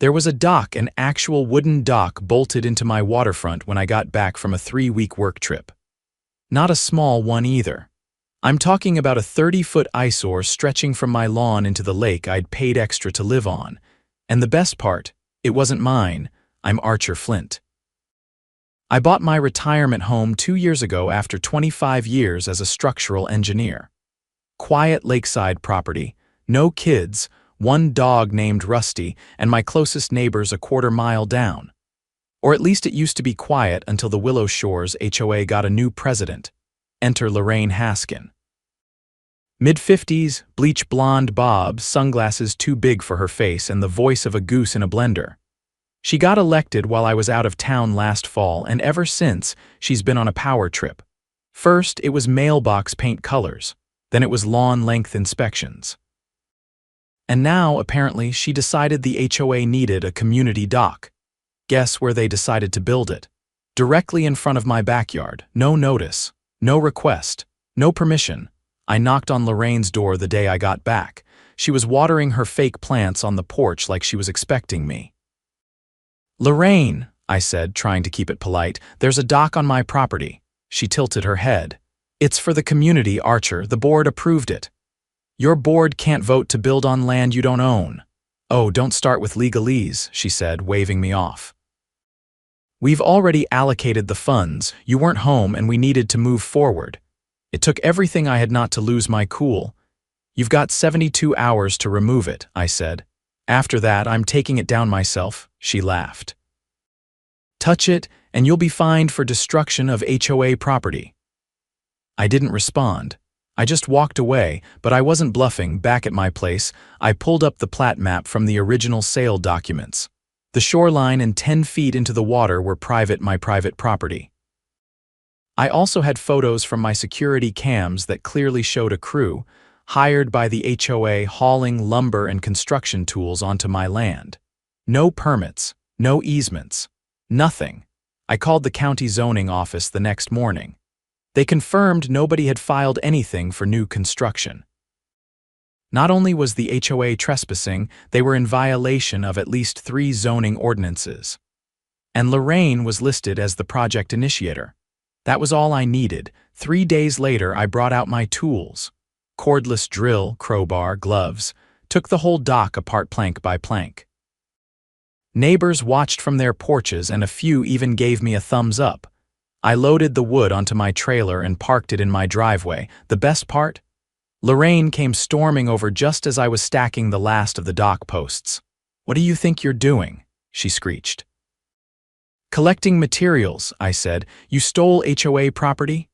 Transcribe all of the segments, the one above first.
There was a dock, an actual wooden dock bolted into my waterfront when I got back from a 3-week work trip. Not a small one either. I'm talking about a 30-foot eyesore stretching from my lawn into the lake I'd paid extra to live on. And the best part, it wasn't mine. I'm Archer Flint. I bought my retirement home 2 years ago after 25 years as a structural engineer. Quiet lakeside property, no kids, one dog named Rusty, and my closest neighbors a quarter-mile down. Or at least it used to be quiet until the Willow Shores HOA got a new president. Enter Lorraine Haskin. Mid-50s, bleach blonde bob, sunglasses too big for her face, and the voice of a goose in a blender. She got elected while I was out of town last fall, and ever since, she's been on a power trip. First, it was mailbox paint colors. Then it was lawn-length inspections. And now, apparently, she decided the HOA needed a community dock. Guess where they decided to build it? Directly in front of my backyard. No notice, no request, no permission. I knocked on Lorraine's door the day I got back. She was watering her fake plants on the porch like she was expecting me. "Lorraine," I said, trying to keep it polite, "there's a dock on my property." She tilted her head. "It's for the community, Archer. The board approved it." "Your board can't vote to build on land you don't own." "Oh, don't start with legalese," she said, waving me off. "We've already allocated the funds. You weren't home and we needed to move forward. It took everything I had not to lose my cool. You've got 72 hours to remove it," I said. "After that, I'm taking it down myself," she laughed. "Touch it, and you'll be fined for destruction of HOA property." I didn't respond. I just walked away, but I wasn't bluffing. Back at my place, I pulled up the plat map from the original sale documents. The shoreline and 10 feet into the water were my private property. I also had photos from my security cams that clearly showed a crew, hired by the HOA, hauling lumber and construction tools onto my land. No permits, no easements, nothing. I called the county zoning office the next morning. They confirmed nobody had filed anything for new construction. Not only was the HOA trespassing, they were in violation of at least 3 zoning ordinances. And Lorraine was listed as the project initiator. That was all I needed. 3 days later, I brought out my tools. Cordless drill, crowbar, gloves, took the whole dock apart plank by plank. Neighbors watched from their porches and a few even gave me a thumbs up. I loaded the wood onto my trailer and parked it in my driveway. The best part? Lorraine came storming over just as I was stacking the last of the dock posts. "What do you think you're doing?" she screeched. "Collecting materials," I said. "You stole HOA property?"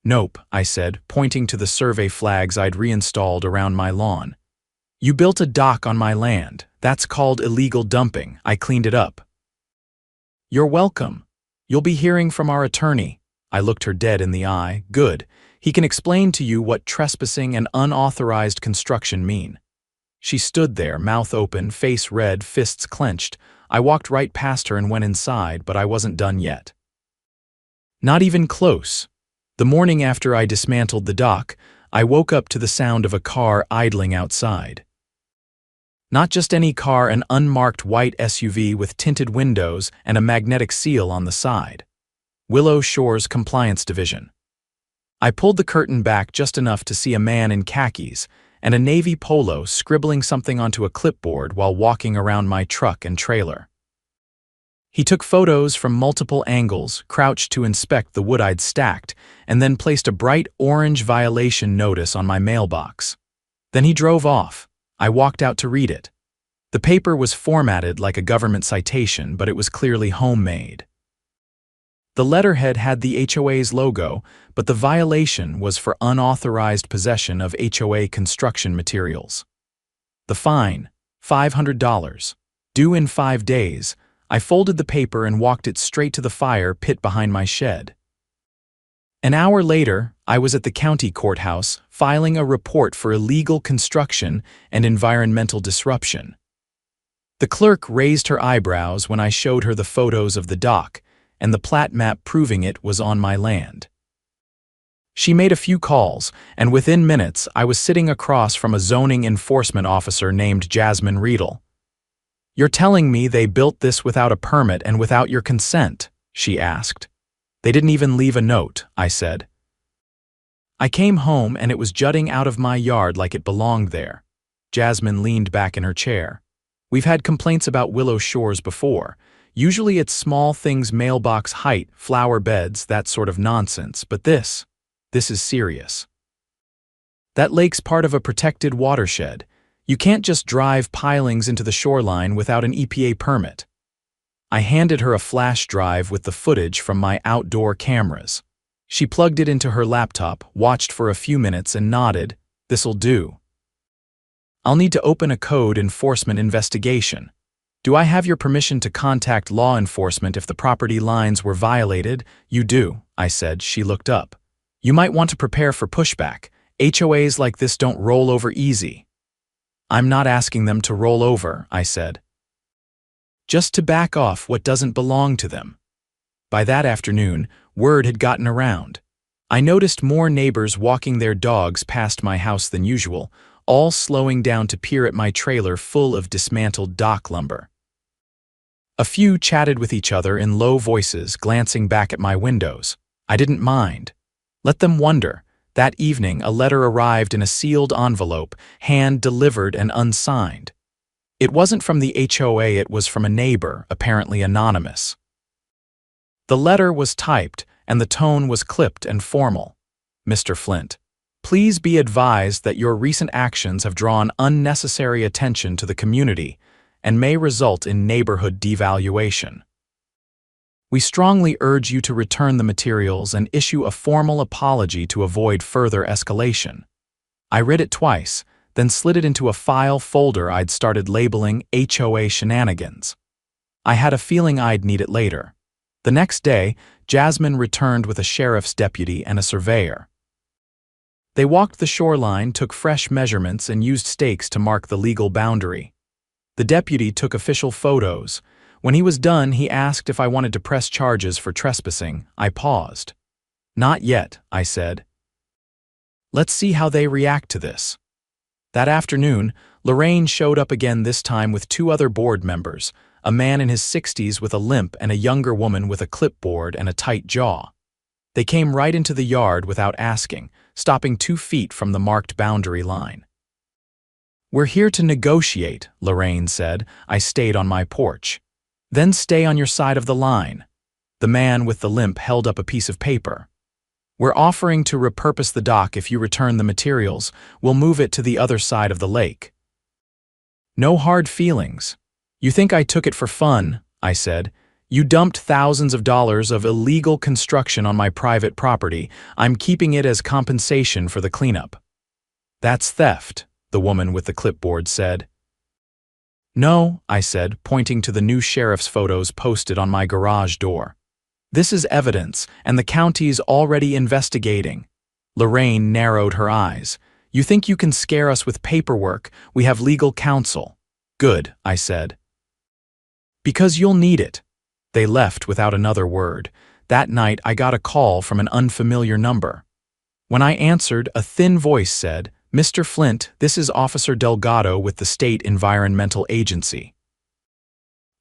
"Nope," I said, pointing to the survey flags I'd reinstalled around my lawn. "You built a dock on my land. That's called illegal dumping. I cleaned it up." "You're welcome. You'll be hearing from our attorney." I looked her dead in the eye. "Good. He can explain to you what trespassing and unauthorized construction mean." She stood there, mouth open, face red, fists clenched. I walked right past her and went inside, but I wasn't done yet. Not even close. The morning after I dismantled the dock, I woke up to the sound of a car idling outside. Not just any car, an unmarked white SUV with tinted windows and a magnetic seal on the side. Willow Shores Compliance Division. I pulled the curtain back just enough to see a man in khakis and a navy polo scribbling something onto a clipboard while walking around my truck and trailer. He took photos from multiple angles, crouched to inspect the wood I'd stacked, and then placed a bright orange violation notice on my mailbox. Then he drove off. I walked out to read it. The paper was formatted like a government citation, but it was clearly homemade. The letterhead had the HOA's logo, but the violation was for unauthorized possession of HOA construction materials. The fine, $500, due in 5 days. I folded the paper and walked it straight to the fire pit behind my shed. An hour later, I was at the county courthouse filing a report for illegal construction and environmental disruption. The clerk raised her eyebrows when I showed her the photos of the dock, and the plat map proving it was on my land. She made a few calls, and within minutes I was sitting across from a zoning enforcement officer named Jasmine Riedel. "You're telling me they built this without a permit and without your consent?" she asked. "They didn't even leave a note," I said. I came home and it was jutting out of my yard like it belonged there. Jasmine leaned back in her chair. "We've had complaints about Willow Shores before. Usually it's small things, mailbox height, flower beds, that sort of nonsense, but this is serious. That lake's part of a protected watershed. You can't just drive pilings into the shoreline without an EPA permit." I handed her a flash drive with the footage from my outdoor cameras. She plugged it into her laptop, watched for a few minutes and nodded. "This'll do. I'll need to open a code enforcement investigation. Do I have your permission to contact law enforcement if the property lines were violated?" "You do," I said. She looked up. "You might want to prepare for pushback. HOAs like this don't roll over easy." "I'm not asking them to roll over," I said. "Just to back off what doesn't belong to them." By that afternoon, word had gotten around. I noticed more neighbors walking their dogs past my house than usual, all slowing down to peer at my trailer full of dismantled dock lumber. A few chatted with each other in low voices, glancing back at my windows. I didn't mind. Let them wonder. That evening, a letter arrived in a sealed envelope, hand-delivered and unsigned. It wasn't from the HOA, it was from a neighbor, apparently anonymous. The letter was typed, and the tone was clipped and formal. "Mr. Flint, please be advised that your recent actions have drawn unnecessary attention to the community and may result in neighborhood devaluation. We strongly urge you to return the materials and issue a formal apology to avoid further escalation." I read it twice, then slid it into a file folder I'd started labeling HOA shenanigans. I had a feeling I'd need it later. The next day, Jasmine returned with a sheriff's deputy and a surveyor. They walked the shoreline, took fresh measurements, and used stakes to mark the legal boundary. The deputy took official photos. When he was done, he asked if I wanted to press charges for trespassing. I paused. "Not yet," I said. "Let's see how they react to this." That afternoon, Lorraine showed up again, this time with two other board members, a man in his 60s with a limp and a younger woman with a clipboard and a tight jaw. They came right into the yard without asking, stopping 2 feet from the marked boundary line. "We're here to negotiate," Lorraine said. I stayed on my porch. "Then stay on your side of the line." The man with the limp held up a piece of paper. "We're offering to repurpose the dock if you return the materials. We'll move it to the other side of the lake." "No hard feelings." "You think I took it for fun," I said. "You dumped thousands of dollars of illegal construction on my private property. I'm keeping it as compensation for the cleanup." "That's theft," the woman with the clipboard said. "No," I said, pointing to the new sheriff's photos posted on my garage door. "This is evidence, and the county's already investigating." Lorraine narrowed her eyes. "You think you can scare us with paperwork? We have legal counsel." "Good," I said. "Because you'll need it." They left without another word. That night, I got a call from an unfamiliar number. When I answered, a thin voice said, "Mr. Flint, this is Officer Delgado with the State Environmental Agency.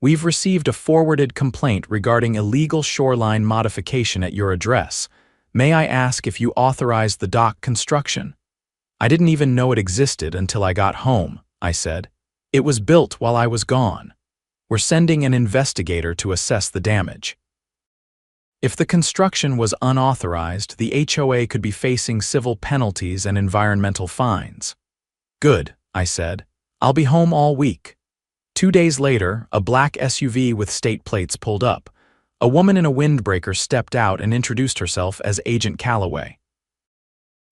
We've received a forwarded complaint regarding illegal shoreline modification at your address. May I ask if you authorized the dock construction?" "I didn't even know it existed until I got home," I said. "It was built while I was gone. We're sending an investigator to assess the damage." If the construction was unauthorized, the HOA could be facing civil penalties and environmental fines. "Good," I said. "I'll be home all week." 2 days later, a black SUV with state plates pulled up. A woman in a windbreaker stepped out and introduced herself as Agent Calloway.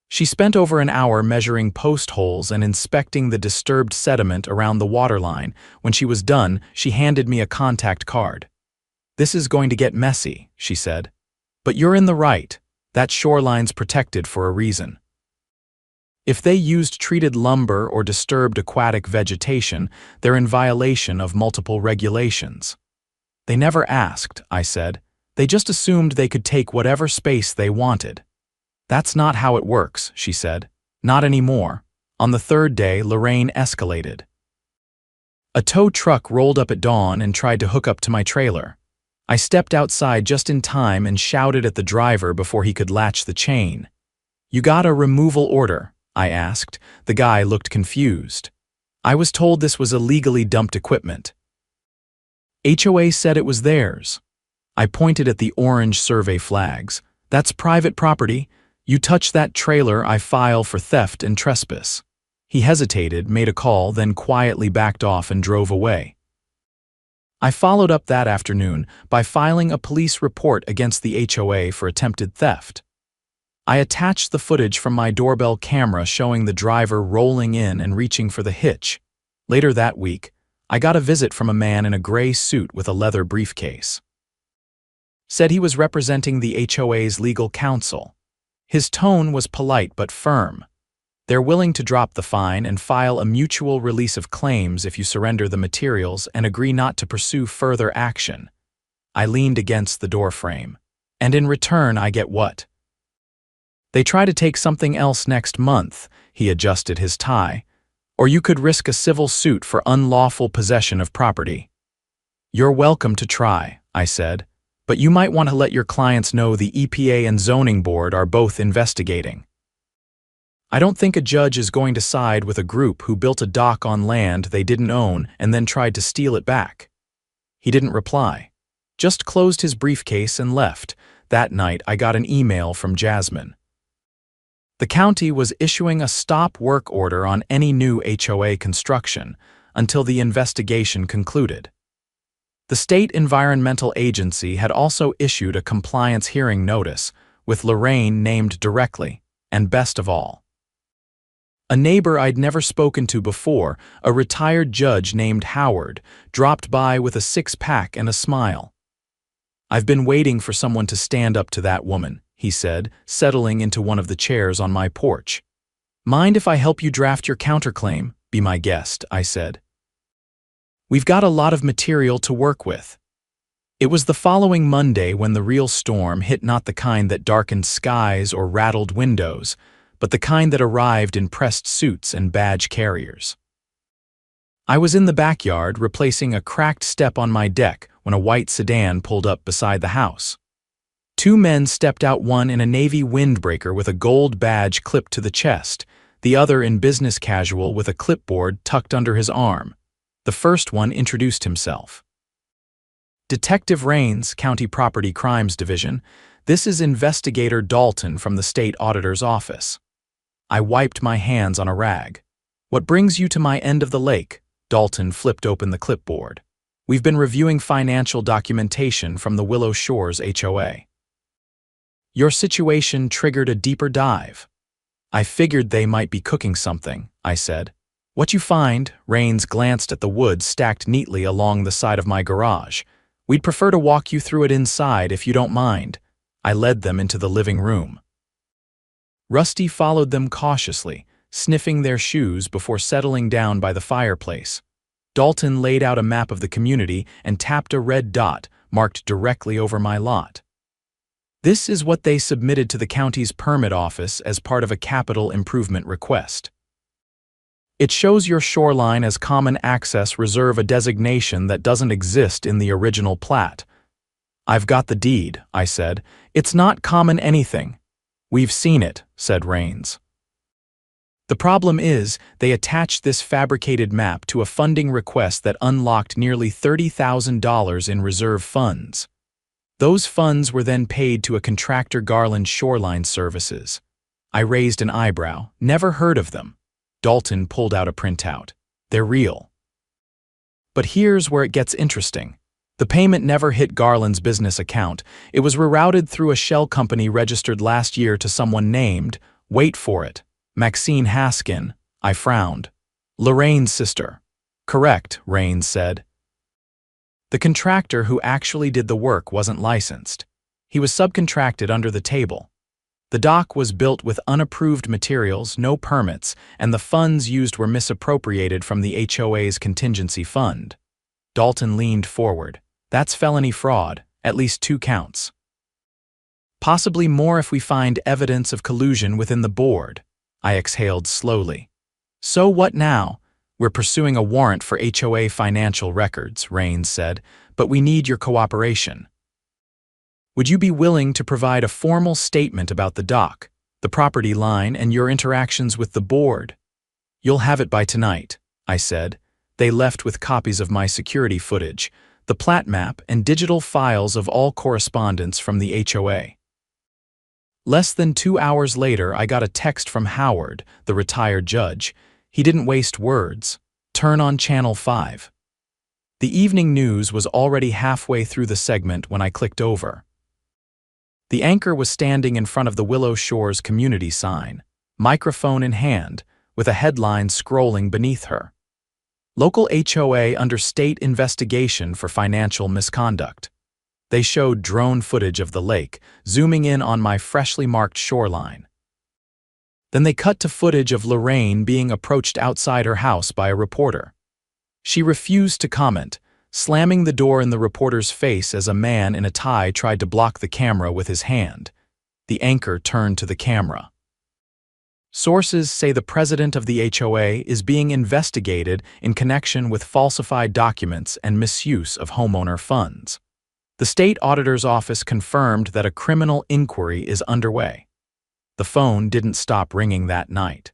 She spent over an hour measuring post holes and inspecting the disturbed sediment around the waterline. When she was done, she handed me a contact card. "This is going to get messy," she said. "But you're in the right. That shoreline's protected for a reason. If they used treated lumber or disturbed aquatic vegetation, they're in violation of multiple regulations." "They never asked," I said. "They just assumed they could take whatever space they wanted." "That's not how it works," she said. "Not anymore." On the third day, Lorraine escalated. A tow truck rolled up at dawn and tried to hook up to my trailer. I stepped outside just in time and shouted at the driver before he could latch the chain. "You got a removal order?" I asked. The guy looked confused. "I was told this was illegally dumped equipment." HOA said it was theirs. I pointed at the orange survey flags. "That's private property. You touch that trailer, I file for theft and trespass." He hesitated, made a call, then quietly backed off and drove away. I followed up that afternoon by filing a police report against the HOA for attempted theft. I attached the footage from my doorbell camera showing the driver rolling in and reaching for the hitch. Later that week, I got a visit from a man in a gray suit with a leather briefcase. Said he was representing the HOA's legal counsel. His tone was polite but firm. "They're willing to drop the fine and file a mutual release of claims if you surrender the materials and agree not to pursue further action." I leaned against the doorframe. "And in return, I get what?" "They try to take something else next month," he adjusted his tie. "Or you could risk a civil suit for unlawful possession of property." "You're welcome to try," I said, "but you might want to let your clients know the EPA and Zoning Board are both investigating." I don't think a judge is going to side with a group who built a dock on land they didn't own and then tried to steal it back. He didn't reply, just closed his briefcase and left. That night, I got an email from Jasmine. The county was issuing a stop work order on any new HOA construction until the investigation concluded. The State Environmental Agency had also issued a compliance hearing notice, with Lorraine named directly, and best of all, a neighbor I'd never spoken to before, a retired judge named Howard, dropped by with a six-pack and a smile. "I've been waiting for someone to stand up to that woman," he said, settling into one of the chairs on my porch. "Mind if I help you draft your counterclaim? Be my guest," I said. "We've got a lot of material to work with." It was the following Monday when the real storm hit, not the kind that darkened skies or rattled windows, but the kind that arrived in pressed suits and badge carriers. I was in the backyard replacing a cracked step on my deck when a white sedan pulled up beside the house. Two men stepped out, one in a navy windbreaker with a gold badge clipped to the chest, the other in business casual with a clipboard tucked under his arm. The first one introduced himself. "Detective Rains, County Property Crimes Division. This is Investigator Dalton from the State Auditor's Office." I wiped my hands on a rag. "What brings you to my end of the lake?" Dalton flipped open the clipboard. "We've been reviewing financial documentation from the Willow Shores HOA. Your situation triggered a deeper dive." "I figured they might be cooking something," I said. "What you find?" Rains glanced at the wood stacked neatly along the side of my garage. "We'd prefer to walk you through it inside if you don't mind." I led them into the living room. Rusty followed them cautiously, sniffing their shoes before settling down by the fireplace. Dalton laid out a map of the community and tapped a red dot marked directly over my lot. "This is what they submitted to the county's permit office as part of a capital improvement request. It shows your shoreline as common access reserve, a designation that doesn't exist in the original plat." "I've got the deed," I said. "It's not common anything." "We've seen it," said Rains. "The problem is, they attached this fabricated map to a funding request that unlocked nearly $30,000 in reserve funds. Those funds were then paid to a contractor, Garland Shoreline Services." I raised an eyebrow. "Never heard of them." Dalton pulled out a printout. "They're real. But here's where it gets interesting. The payment never hit Garland's business account. It was rerouted through a shell company registered last year to someone named, wait for it, Maxine Haskin." I frowned. "Lorraine's sister." "Correct," Rains said. "The contractor who actually did the work wasn't licensed. He was subcontracted under the table. The dock was built with unapproved materials, no permits, and the funds used were misappropriated from the HOA's contingency fund." Dalton leaned forward. "That's felony fraud, at least 2 counts. Possibly more if we find evidence of collusion within the board." I exhaled slowly. "So what now?" We're pursuing a warrant for HOA financial records, Raines said, but we need your cooperation. Would you be willing to provide a formal statement about the dock, the property line, and your interactions with the board? You'll have it by tonight, I said. They left with copies of my security footage, the plat map, and digital files of all correspondence from the HOA. Less than 2 hours later, I got a text from Howard, the retired judge. He didn't waste words. Turn on Channel 5. The evening news was already halfway through the segment when I clicked over. The anchor was standing in front of the Willow Shores community sign, microphone in hand, with a headline scrolling beneath her. Local HOA under state investigation for financial misconduct. They showed drone footage of the lake, zooming in on my freshly marked shoreline. Then they cut to footage of Lorraine being approached outside her house by a reporter. She refused to comment, slamming the door in the reporter's face as a man in a tie tried to block the camera with his hand. The anchor turned to the camera. Sources say the president of the HOA is being investigated in connection with falsified documents and misuse of homeowner funds. The state auditor's office confirmed that a criminal inquiry is underway. The phone didn't stop ringing that night.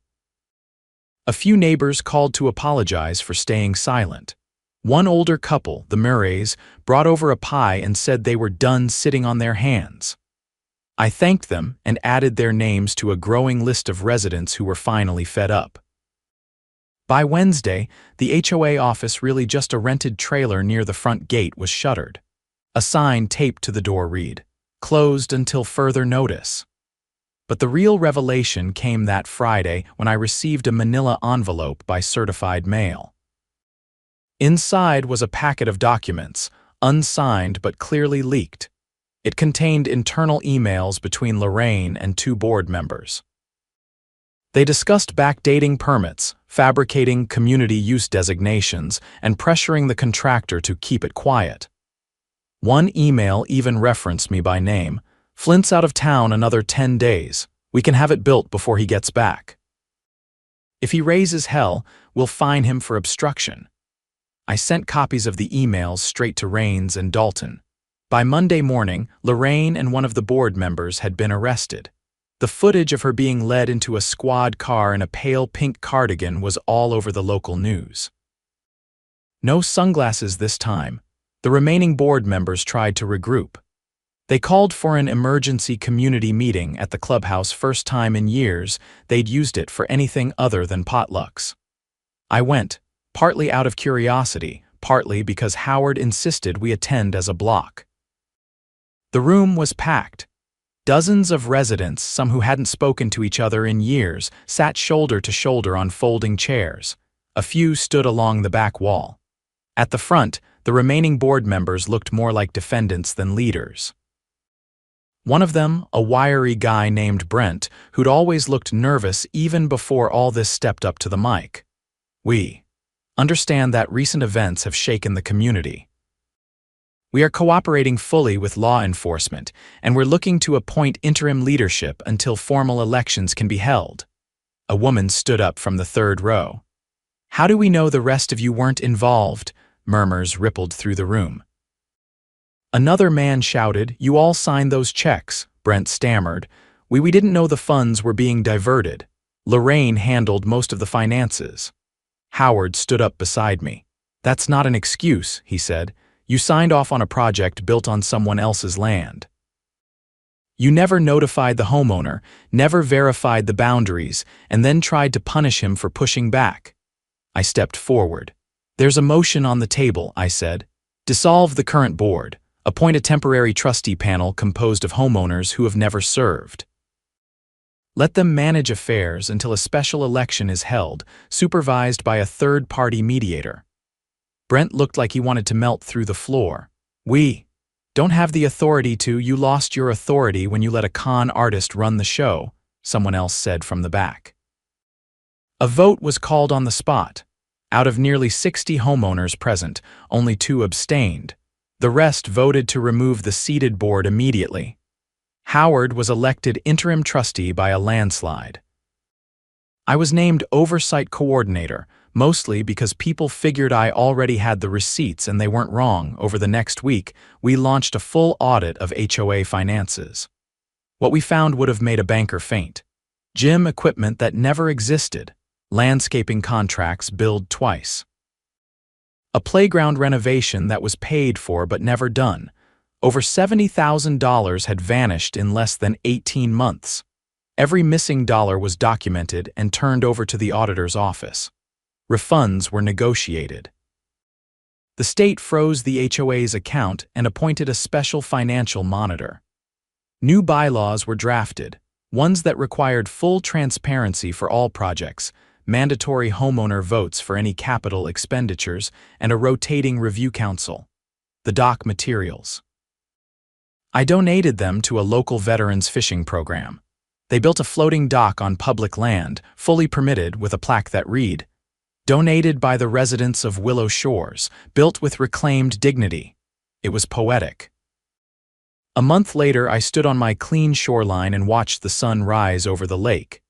A few neighbors called to apologize for staying silent. One older couple, the Murrays, brought over a pie and said they were done sitting on their hands. I thanked them and added their names to a growing list of residents who were finally fed up. By Wednesday, the HOA office, really just a rented trailer near the front gate, was shuttered. A sign taped to the door read, "Closed until further notice." But the real revelation came that Friday when I received a manila envelope by certified mail. Inside was a packet of documents, unsigned but clearly leaked. It contained internal emails between Lorraine and 2 board members. They discussed backdating permits, fabricating community use designations, and pressuring the contractor to keep it quiet. One email even referenced me by name. "Flint's out of town another 10 days. We can have it built before he gets back. If he raises hell, we'll fine him for obstruction." I sent copies of the emails straight to Raines and Dalton. By Monday morning, Lorraine and one of the board members had been arrested. The footage of her being led into a squad car in a pale pink cardigan was all over the local news. No sunglasses this time. The remaining board members tried to regroup. They called for an emergency community meeting at the clubhouse, first time in years they'd used it for anything other than potlucks. I went, partly out of curiosity, partly because Howard insisted we attend as a block. The room was packed. Dozens of residents, some who hadn't spoken to each other in years, sat shoulder to shoulder on folding chairs. A few stood along the back wall. At the front, the remaining board members looked more like defendants than leaders. One of them, a wiry guy named Brent, who'd always looked nervous even before all this, stepped up to the mic. "We understand that recent events have shaken the community. We are cooperating fully with law enforcement, and we're looking to appoint interim leadership until formal elections can be held." A woman stood up from the third row. "How do we know the rest of you weren't involved?" Murmurs rippled through the room. Another man shouted, "You all signed those checks," Brent stammered. We didn't know the funds were being diverted. Lorraine handled most of the finances." Howard stood up beside me. "That's not an excuse," he said. "You signed off on a project built on someone else's land. You never notified the homeowner, never verified the boundaries, and then tried to punish him for pushing back." I stepped forward. "There's a motion on the table," I said. "Dissolve the current board. Appoint a temporary trustee panel composed of homeowners who have never served. Let them manage affairs until a special election is held, supervised by a third-party mediator." Brent looked like he wanted to melt through the floor. "We don't have the authority to. You lost your authority when you let a con artist run the show," someone else said from the back. A vote was called on the spot. Out of nearly 60 homeowners present, only 2 abstained. The rest voted to remove the seated board immediately. Howard was elected interim trustee by a landslide. I was named oversight coordinator, mostly because people figured I already had the receipts and they weren't wrong. Over the next week, we launched a full audit of HOA finances. What we found would have made a banker faint. Gym equipment that never existed, landscaping contracts billed twice. A playground renovation that was paid for but never done. Over $70,000 had vanished in less than 18 months. Every missing dollar was documented and turned over to the auditor's office. Refunds were negotiated. The state froze the HOA's account and appointed a special financial monitor. New bylaws were drafted, ones that required full transparency for all projects, mandatory homeowner votes for any capital expenditures, and a rotating review council. The dock materials. I donated them to a local veterans fishing program. They built a floating dock on public land, fully permitted, with a plaque that read, "Donated by the residents of Willow Shores, built with reclaimed dignity." It was poetic. A month later, I stood on my clean shoreline and watched the sun rise over the lake.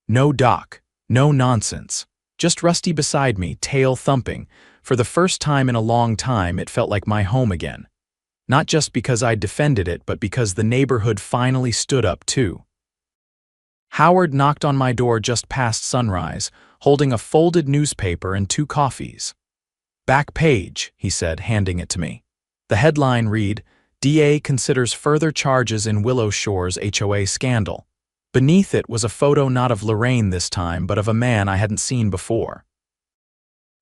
No dock, no nonsense, just Rusty beside me, tail thumping. For the first time in a long time, it felt like my home again. Not just because I defended it, but because the neighborhood finally stood up too. Howard knocked on my door just past sunrise, holding a folded newspaper and 2 coffees. "Back page," he said, handing it to me. The headline read, "DA considers further charges in Willow Shores HOA scandal." Beneath it was a photo not of Lorraine this time, but of a man I hadn't seen before.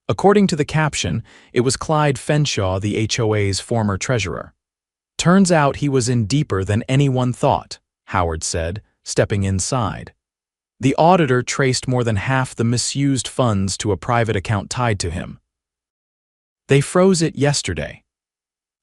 According to the caption, it was Clyde Fenshaw, the HOA's former treasurer. "Turns out he was in deeper than anyone thought," Howard said, stepping inside. The auditor traced more than half the misused funds to a private account tied to him. "They froze it yesterday."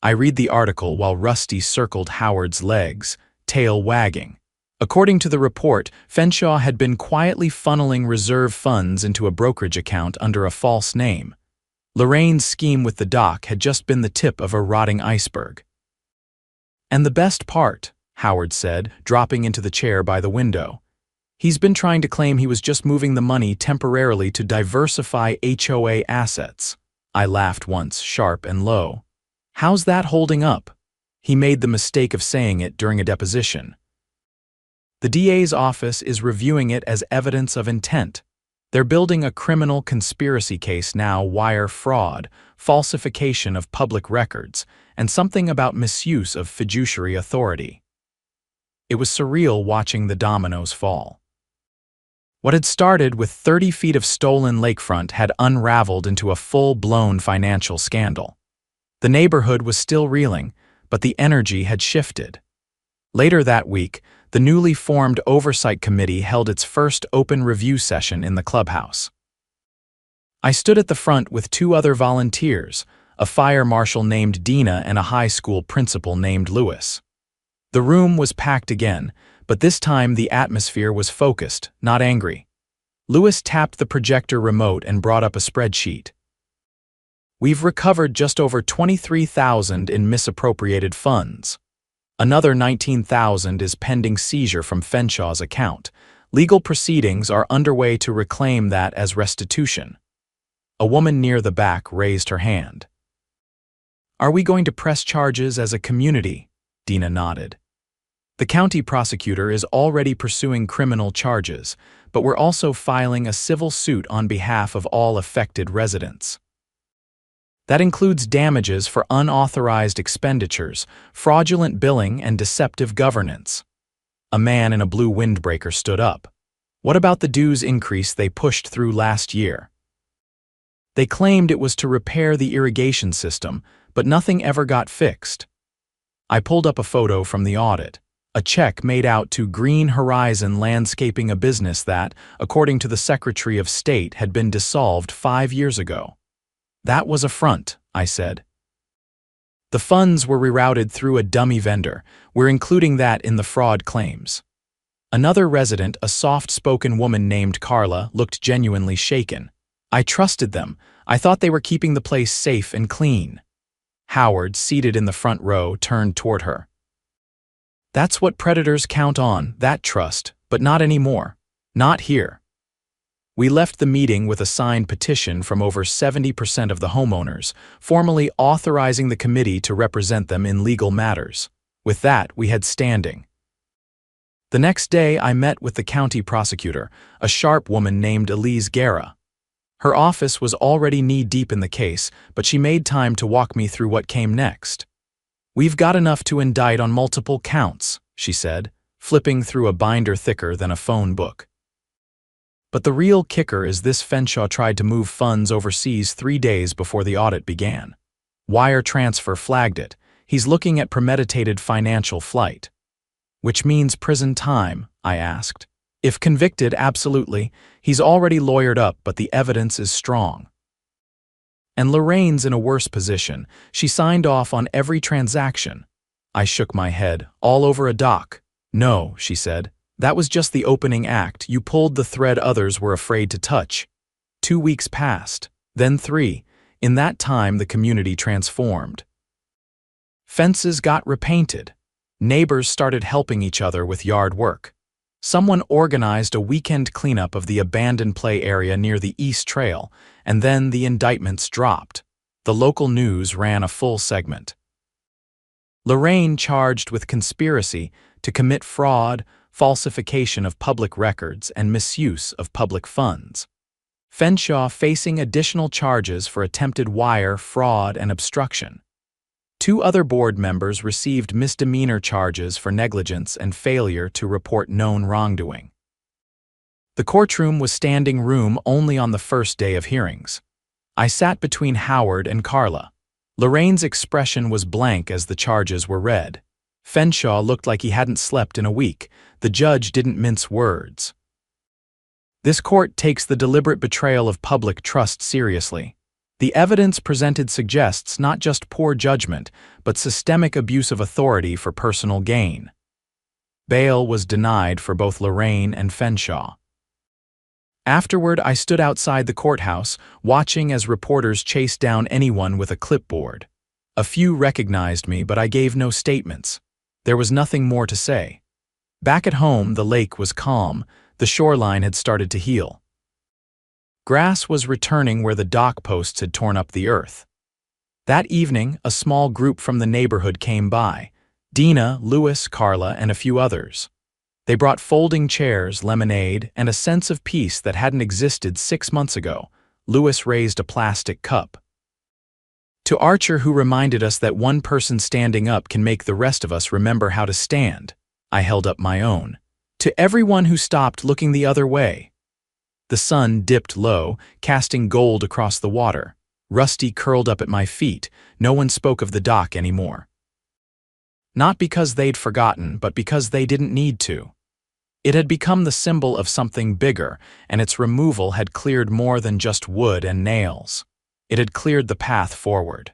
I read the article while Rusty circled Howard's legs, tail wagging. According to the report, Fenshaw had been quietly funneling reserve funds into a brokerage account under a false name. Lorraine's scheme with the dock had just been the tip of a rotting iceberg. "And the best part," Howard said, dropping into the chair by the window, "he's been trying to claim he was just moving the money temporarily to diversify HOA assets." I laughed once, sharp and low. "How's that holding up?" He made the mistake of saying it during a deposition. "The DA's office is reviewing it as evidence of intent. They're building a criminal conspiracy case now, wire fraud, falsification of public records, and something about misuse of fiduciary authority." It was surreal watching the dominoes fall. What had started with 30 feet of stolen lakefront had unraveled into a full-blown financial scandal. The neighborhood was still reeling, but the energy had shifted. Later that week, the newly formed Oversight Committee held its first open review session in the clubhouse. I stood at the front with 2 other volunteers, a fire marshal named Dina and a high school principal named Lewis. The room was packed again, but this time the atmosphere was focused, not angry. Lewis tapped the projector remote and brought up a spreadsheet. "We've recovered just over $23,000 in misappropriated funds. Another $19,000 is pending seizure from Fenshaw's account. Legal proceedings are underway to reclaim that as restitution." A woman near the back raised her hand. "Are we going to press charges as a community?" Dina nodded. "The county prosecutor is already pursuing criminal charges, but we're also filing a civil suit on behalf of all affected residents. That includes damages for unauthorized expenditures, fraudulent billing, and deceptive governance." A man in a blue windbreaker stood up. "What about the dues increase they pushed through last year?" "They claimed it was to repair the irrigation system, but nothing ever got fixed." I pulled up a photo from the audit. A check made out to Green Horizon Landscaping, a business that, according to the Secretary of State, had been dissolved 5 years ago. "That was a front," I said. "The funds were rerouted through a dummy vendor. We're including that in the fraud claims." Another resident, a soft-spoken woman named Carla, looked genuinely shaken. "I trusted them. I thought they were keeping the place safe and clean." Howard, seated in the front row, turned toward her. "That's what predators count on, that trust, but not anymore. Not here." We left the meeting with a signed petition from over 70% of the homeowners, formally authorizing the committee to represent them in legal matters. With that, we had standing. The next day, I met with the county prosecutor, a sharp woman named Elise Guerra. Her office was already knee-deep in the case, but she made time to walk me through what came next. "We've got enough to indict on multiple counts," she said, flipping through a binder thicker than a phone book. But the real kicker is this: Fenshaw tried to move funds overseas 3 days before the audit began. Wire transfer flagged it. He's looking at premeditated financial flight. "Which means prison time?" I asked. "If convicted, absolutely. He's already lawyered up, but the evidence is strong." And Lorraine's in a worse position. She signed off on every transaction. I shook my head. "All over a dock." "No," she said. "That was just the opening act. You pulled the thread others were afraid to touch." 2 weeks passed, then 3. In that time, the community transformed. Fences got repainted. Neighbors started helping each other with yard work. Someone organized a weekend cleanup of the abandoned play area near the East Trail, and then the indictments dropped. The local news ran a full segment. Lorraine charged with conspiracy to commit fraud, falsification of public records, and misuse of public funds. Fenshaw facing additional charges for attempted wire fraud and obstruction. 2 other board members received misdemeanor charges for negligence and failure to report known wrongdoing. The courtroom was standing room only on the first day of hearings. I sat between Howard and Carla. Lorraine's expression was blank as the charges were read. Fenshaw looked like he hadn't slept in a week. The judge didn't mince words. "This court takes the deliberate betrayal of public trust seriously. The evidence presented suggests not just poor judgment, but systemic abuse of authority for personal gain." Bail was denied for both Lorraine and Fenshaw. Afterward, I stood outside the courthouse, watching as reporters chased down anyone with a clipboard. A few recognized me, but I gave no statements. There was nothing more to say. Back at home, the lake was calm. The shoreline had started to heal. Grass was returning where the dock posts had torn up the earth. That evening, a small group from the neighborhood came by. Dina, Louis, Carla, and a few others. They brought folding chairs, lemonade, and a sense of peace that hadn't existed 6 months ago. Louis raised a plastic cup. To Archer, who reminded us that one person standing up can make the rest of us remember how to stand, I held up my own. To everyone who stopped looking the other way. The sun dipped low, casting gold across the water. Rusty curled up at my feet. No one spoke of the dock anymore. Not because they'd forgotten, but because they didn't need to. It had become the symbol of something bigger, and its removal had cleared more than just wood and nails. It had cleared the path forward.